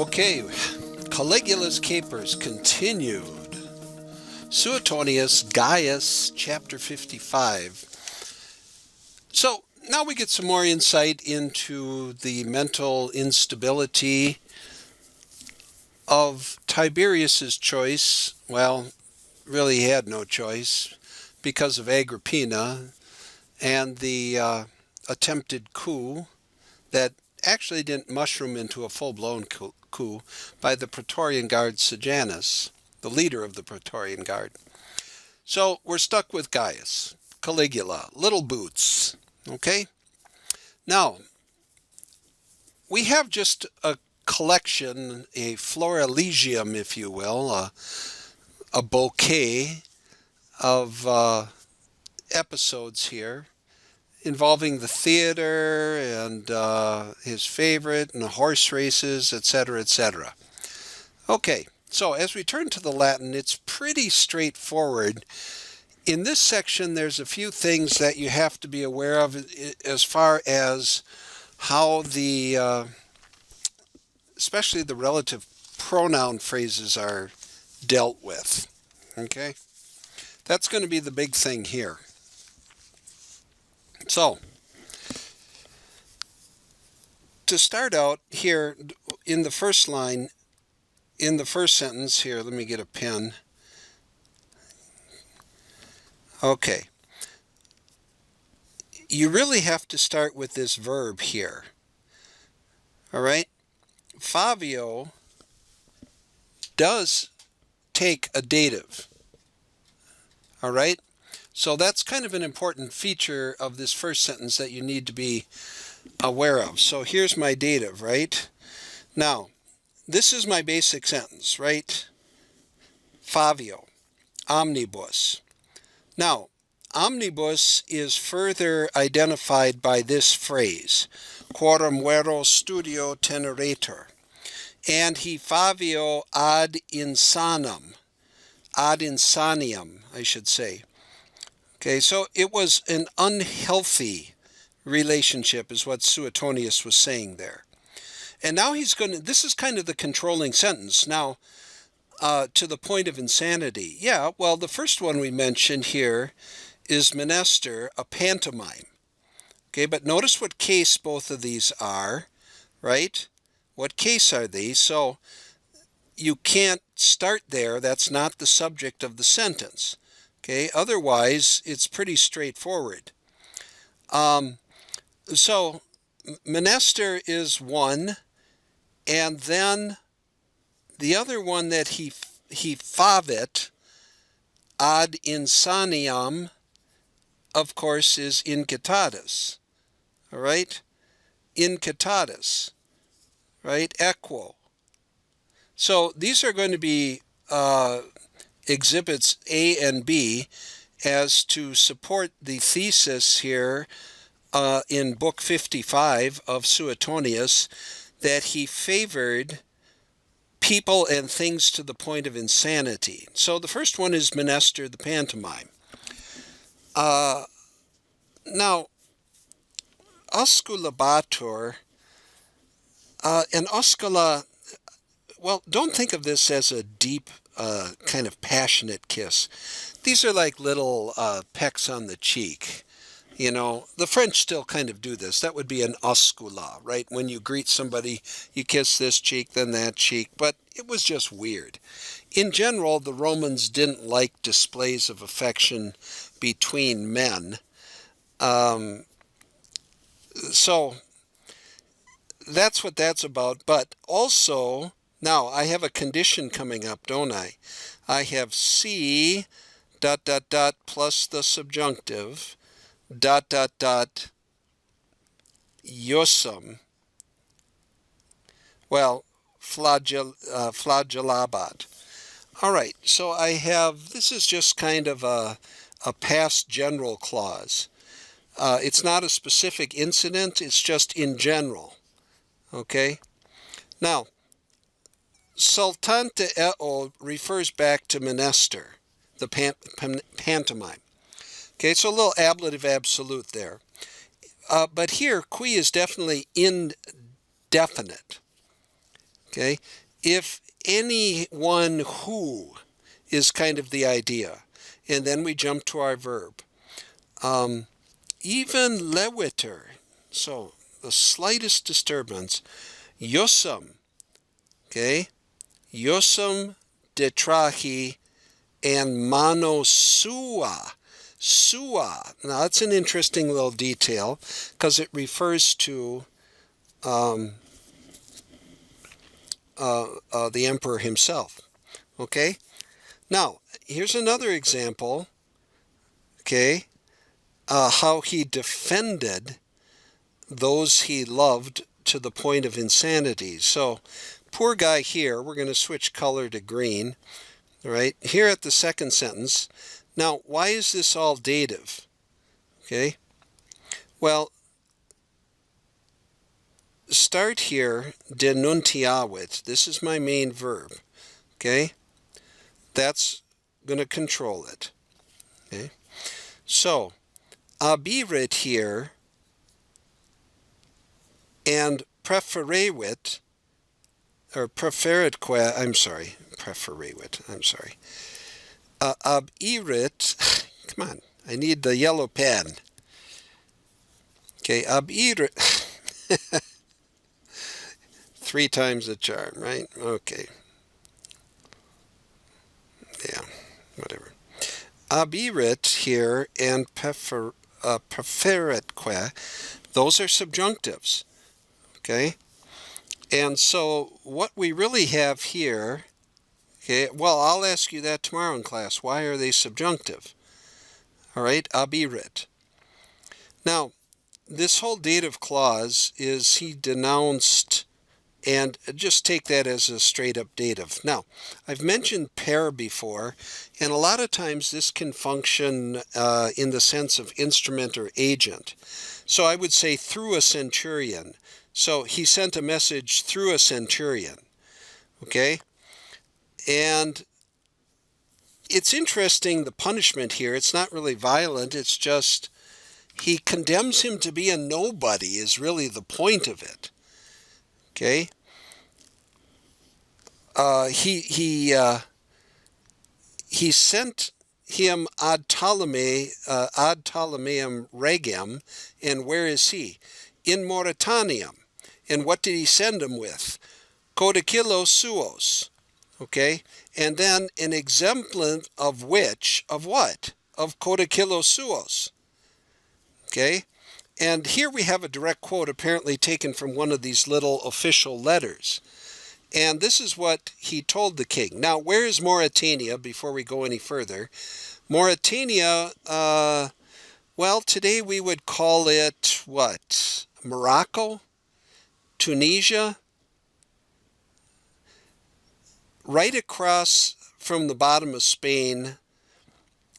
Okay, Caligula's capers continued. Suetonius, Gaius, chapter 55. So now we get some more insight into the mental instability of Tiberius's choice. Well, really he had no choice because of Agrippina and the attempted coup that actually didn't mushroom into a full-blown coup by the Praetorian Guard Sejanus, the leader of the Praetorian Guard. So we're stuck with Gaius, Caligula, little boots, okay? Now, we have just a collection, a florilegium, if you will, a bouquet of episodes here involving the theater and his favorite and the horse races, etc., etc. Okay, so as we turn to the Latin, it's pretty straightforward. In this section, there's a few things that you have to be aware of as far as how especially the relative pronoun phrases are dealt with. Okay? That's going to be the big thing here. So, to start out here in the first line, in the first sentence here, let me get a pen. Okay. You really have to start with this verb here. All right? Favio does take a dative. All right? So that's kind of an important feature of this first sentence that you need to be aware of. So here's my dative, right? Now, this is my basic sentence, right? Favio, omnibus. Now, omnibus is further identified by this phrase, quorum vero studio teneretur, and he favio ad insanium, I should say. Okay, so it was an unhealthy relationship is what Suetonius was saying there. And now this is kind of the controlling sentence. Now, to the point of insanity. Yeah, well, the first one we mentioned here is menester, a pantomime. Okay, but notice what case both of these are, right? What case are these? So you can't start there. That's not the subject of the sentence. Okay, otherwise it's pretty straightforward. So menester is one, and then the other one that he favit ad insaniam, of course, is incitatus. All right, incitatus, right? Equo. So these are going to be exhibits A and B as to support the thesis here in Book 55 of Suetonius that he favored people and things to the point of insanity. So the first one is menester, the pantomime. Now, osculabatur, and oscula, well, don't think of this as a deep kind of passionate kiss. These are like little pecks on the cheek. You know, the French still kind of do this. That would be an oscula, right? When you greet somebody, you kiss this cheek, then that cheek. But it was just weird. In general, the Romans didn't like displays of affection between men. So that's what that's about. But also, now I have a condition coming up, don't I? I have C ... plus the subjunctive ... iusum, well, flagellabat. All right, so I have, this is just kind of a past general clause. It's not a specific incident, it's just in general. Okay? Now, saltante eo refers back to menester, the pantomime. Okay, so a little ablative absolute there. But here, qui is definitely indefinite. Okay? If anyone who is kind of the idea. And then we jump to our verb. Even lewiter, so the slightest disturbance, yosam, okay? Yosam detrahi and mano sua. Sua. Now that's an interesting little detail because it refers to the emperor himself. Okay? Now, here's another example, okay, how he defended those he loved to the point of insanity. So, poor guy here, we're going to switch color to green, right? Here at the second sentence. Now, why is this all dative? Okay? Well, start here, denuntiavit. This is my main verb, okay? That's going to control it, okay? So, abirit here and preferavit, or preferitque, abirit, come on, I need the yellow pen. Okay, abirit, 3 times the charm, right? Okay. Yeah, whatever. Abirit here and preferitque, those are subjunctives, okay? And so what we really have here, okay, well, I'll ask you that tomorrow in class. Why are they subjunctive? All right, abirit. Now, this whole dative clause is he denounced, and just take that as a straight up dative. Now, I've mentioned per before, and a lot of times this can function in the sense of instrument or agent. So I would say through a centurion. So he sent a message through a centurion. Okay? And it's interesting, the punishment here, it's not really violent, it's just he condemns him to be a nobody is really the point of it. Okay? He sent him ad Ptolemaium regem, and where is he? In Mauritanium. And what did he send him with? Codicillos suos. Okay? And then an exemplar of which, of what? Of codicillos suos. Okay? And here we have a direct quote apparently taken from one of these little official letters. And this is what he told the king. Now, where is Mauritania before we go any further? Mauritania, well, today we would call it what? Morocco? Tunisia? Right across from the bottom of Spain,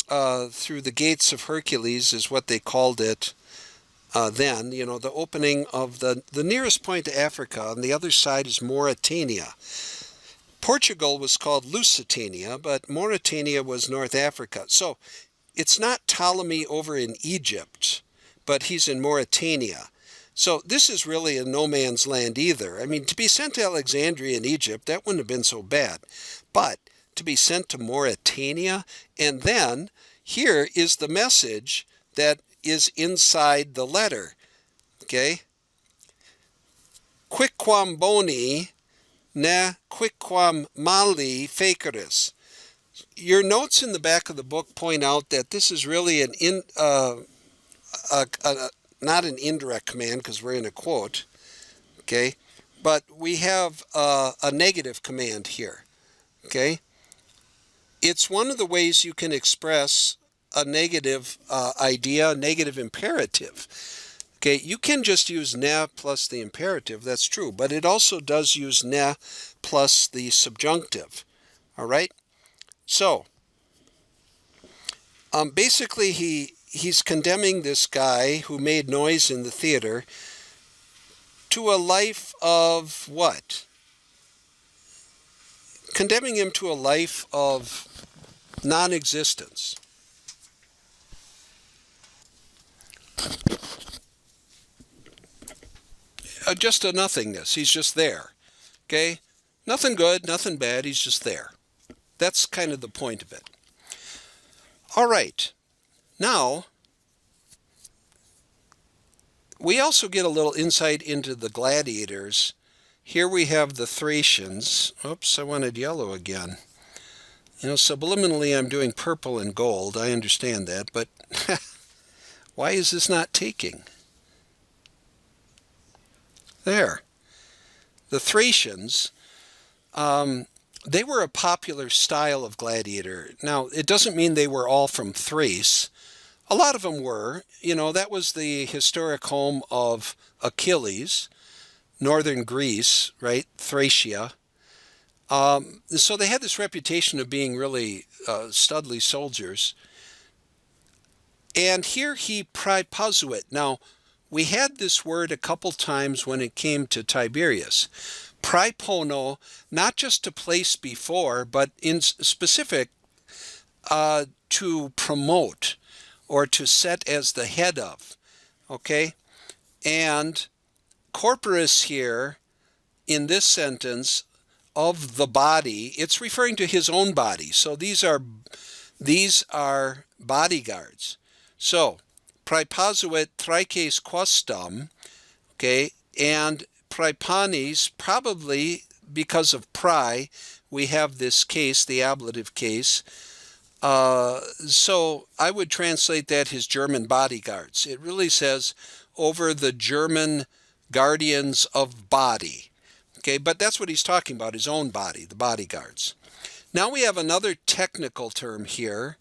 through the gates of Hercules is what they called it then. You know, the opening of the nearest point to Africa. On the other side is Mauritania. Portugal was called Lusitania, but Mauritania was North Africa. So it's not Ptolemy over in Egypt, but he's in Mauritania. So this is really a no man's land either. I mean, to be sent to Alexandria in Egypt, that wouldn't have been so bad. But to be sent to Mauritania, and then here is the message that is inside the letter. Okay? Quicquam boni ne quicquam mali feceris. Your notes in the back of the book point out that this is really not an indirect command because we're in a quote, okay? But we have a negative command here, okay? It's one of the ways you can express a negative idea, a negative imperative. Okay, you can just use ne plus the imperative, that's true, but it also does use ne plus the subjunctive, all right? So, basically he's condemning this guy who made noise in the theater to a life of what? Condemning him to a life of non-existence. Just a nothingness. He's just there. Okay? Nothing good, nothing bad, he's just there. That's kind of the point of it. All right, now we also get a little insight into the gladiators. Here we have the Thracians. Oops, I wanted yellow again. Subliminally I'm doing purple and gold. I understand that, but why is this not taking? There. The Thracians, they were a popular style of gladiator. Now, it doesn't mean they were all from Thrace. A lot of them were. That was the historic home of Achilles, northern Greece, right? Thracia. So they had this reputation of being really studly soldiers. And here he praeposuit. Now, we had this word a couple times when it came to Tiberius. Praepono, not just to place before, but in specific to promote or to set as the head of. Okay? And corporus here in this sentence of the body, it's referring to his own body. So these are bodyguards. So praeposuit trices quastum, okay, and praepanes, probably because of we have this case, the ablative case. So I would translate that his German bodyguards. It really says over the German guardians of body. Okay, but that's what he's talking about, his own body, the bodyguards. Now we have another technical term here,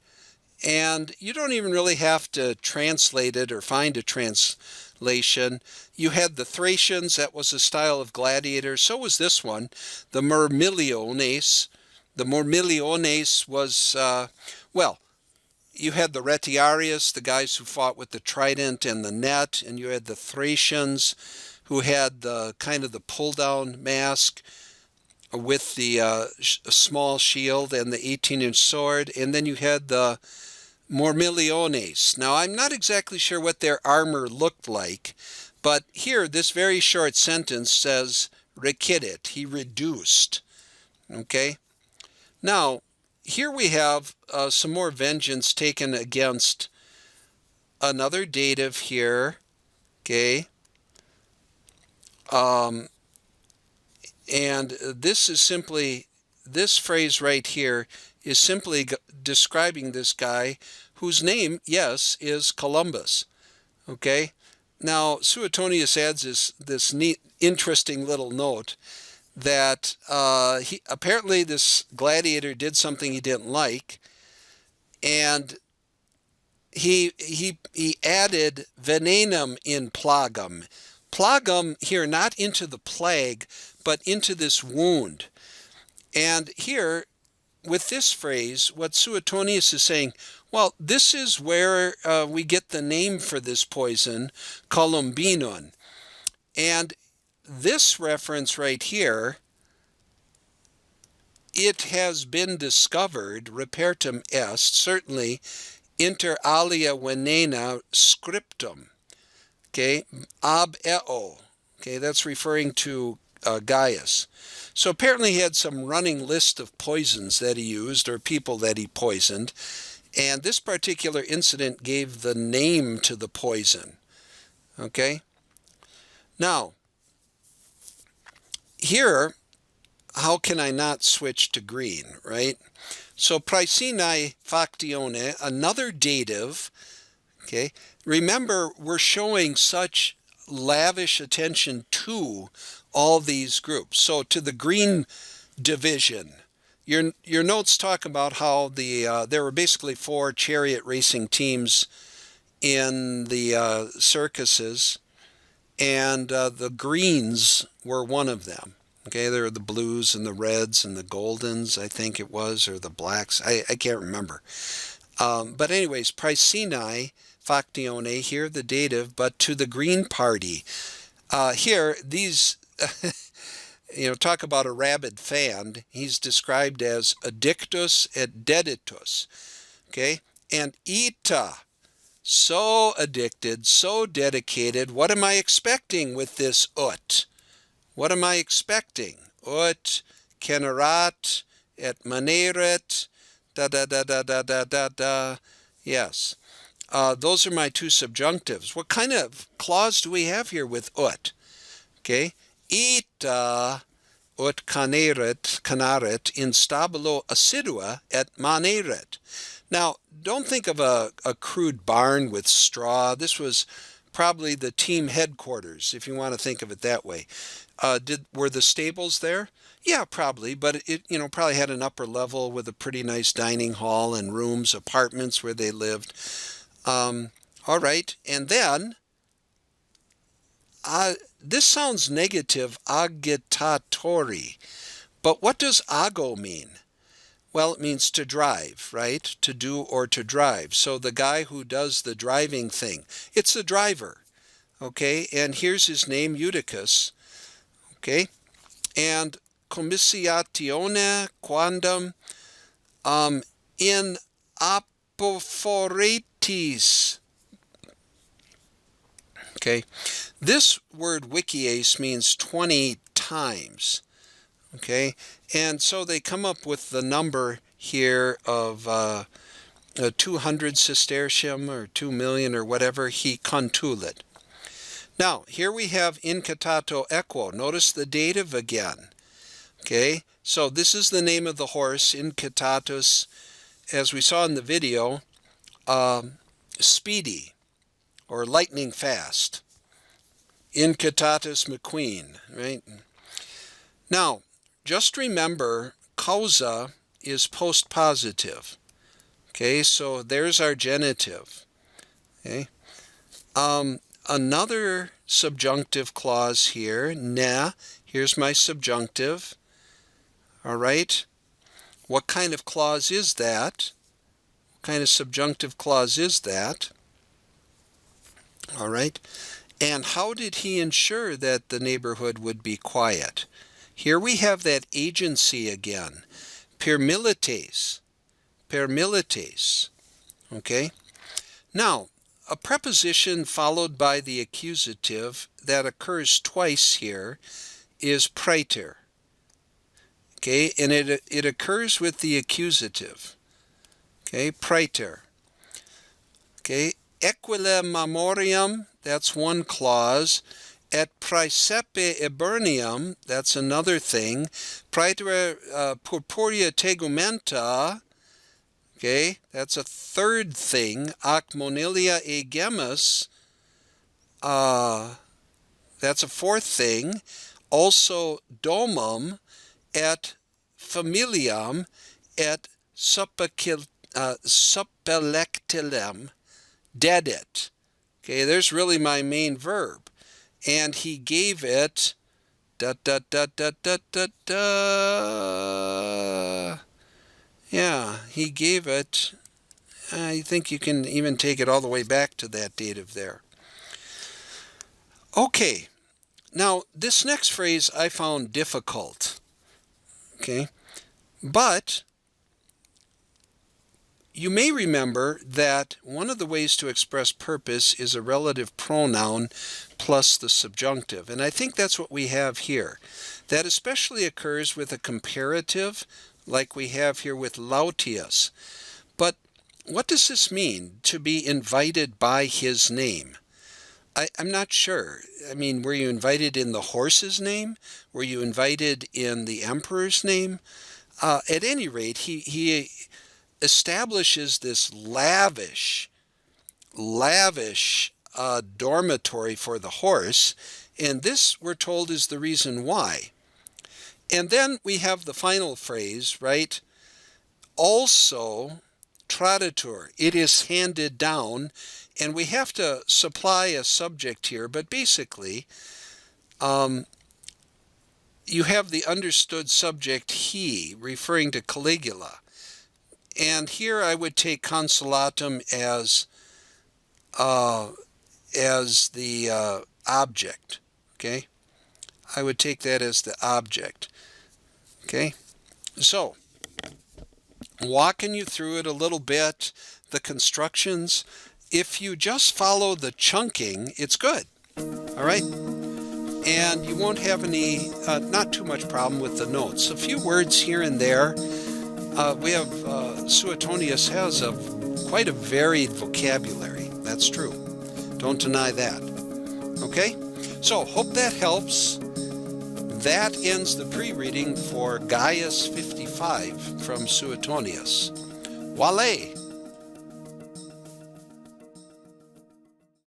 and you don't even really have to translate it or find a translation. You had the Thracians, that was a style of gladiator. So was this one, the Myrmiliones. The Myrmiliones was, you had the Retiarius, the guys who fought with the trident and the net, and you had the Thracians, who had the kind of the pull-down mask with the small shield and the 18-inch sword. And then you had the Myrmiliones. Now, I'm not exactly sure what their armor looked like, but here, this very short sentence says, recidit, he reduced. Okay? Now, here we have some more vengeance taken against another dative here. Okay? And this phrase right here is simply describing this guy whose name, yes, is Columbus. Okay? Now, Suetonius adds this neat, interesting little note that apparently this gladiator did something he didn't like, and he added venenum in plagum. Plagum here, not into the plague, but into this wound. And here, with this phrase, what Suetonius is saying, well, this is where we get the name for this poison, columbinon. And this reference right here, it has been discovered, repertum est, certainly, inter alia venena scriptum. Okay, ab eo. Okay, that's referring to Gaius. So apparently he had some running list of poisons that he used or people that he poisoned. And this particular incident gave the name to the poison. Okay? Now, here, how can I not switch to green, right? So praesinae factione, another dative. Okay? Remember, we're showing such lavish attention to all these groups. So to the green division, your notes talk about how there were basically 4 chariot racing teams in the circuses, and the greens were one of them. Okay, there were the blues and the reds and the goldens, I think it was, or the blacks. I can't remember. But anyways, praesinae factione, here the dative, but to the green party. Here, these, talk about a rabid fan. He's described as addictus et deditus. Okay, and ita, so addicted, so dedicated. What am I expecting with this ut? What am I expecting? Ut Kenerat, et maneret, da da da da da da da da. Yes. Those are my two subjunctives. What kind of clause do we have here with ut? Okay. Ita ut canaret in stabilo assidua et maneret. Now, don't think of a crude barn with straw. This was probably the team headquarters, if you want to think of it that way. Were the stables there? Yeah, probably, but it probably had an upper level with a pretty nice dining hall and rooms, apartments where they lived. All right, and then this sounds negative, agitatori, but what does ago mean? Well, it means to drive, right? To do or to drive. So the guy who does the driving thing, it's the driver, okay? And here's his name, Eutychus, okay? And commissiatione quandam in apophoretis. Okay, this word wikiase means 20 times. Okay, and so they come up with the number here of 200 sestertium or 2 million or whatever he contulit. Now, here we have incitato equo. Notice the dative again. Okay, so this is the name of the horse, incitatus, as we saw in the video, speedy or lightning fast. Incitatus McQueen, right? Now, just remember, causa is postpositive. Okay, so there's our genitive. Okay. Another subjunctive clause here, ne. Here's my subjunctive. All right. What kind of clause is that? What kind of subjunctive clause is that? All right. And how did he ensure that the neighborhood would be quiet? Here we have that agency again. Per milites. Per milites. Okay. Now, a preposition followed by the accusative that occurs twice here is praeter. Okay, and it occurs with the accusative. Okay, praeter. Okay, equile memoriam, that's one clause. Et praesepe eburnium, that's another thing. Praeter purpurea tegumenta, okay, that's a third thing. Ac monilia e gemmas, that's a fourth thing. Also domum et familiam et suppelectilem dedit. Okay, there's really my main verb. And he gave it da da da da da da da. Yeah, he gave it. I think you can even take it all the way back to that dative there. Okay, now this next phrase I found difficult. Okay, but you may remember that one of the ways to express purpose is a relative pronoun plus the subjunctive. And I think that's what we have here. That especially occurs with a comparative like we have here with Lautius. But what does this mean, to be invited by his name? I'm not sure. I mean, were you invited in the horse's name? Were you invited in the emperor's name? At any rate, he establishes this lavish dormitory for the horse, and this, we're told, is the reason why. And then we have the final phrase, right? Also traditur, it is handed down, and we have to supply a subject here, but basically you have the understood subject he, referring to Caligula. And here I would take consolatum as the object, okay? I would take that as the object, okay? So, walking you through it a little bit, the constructions, if you just follow the chunking, it's good, all right? and you won't have any, not too much problem with the notes. A few words here and there. We have, Suetonius has quite a varied vocabulary. That's true. Don't deny that. Okay? So, hope that helps. That ends the pre-reading for Gaius 55 from Suetonius. Wale!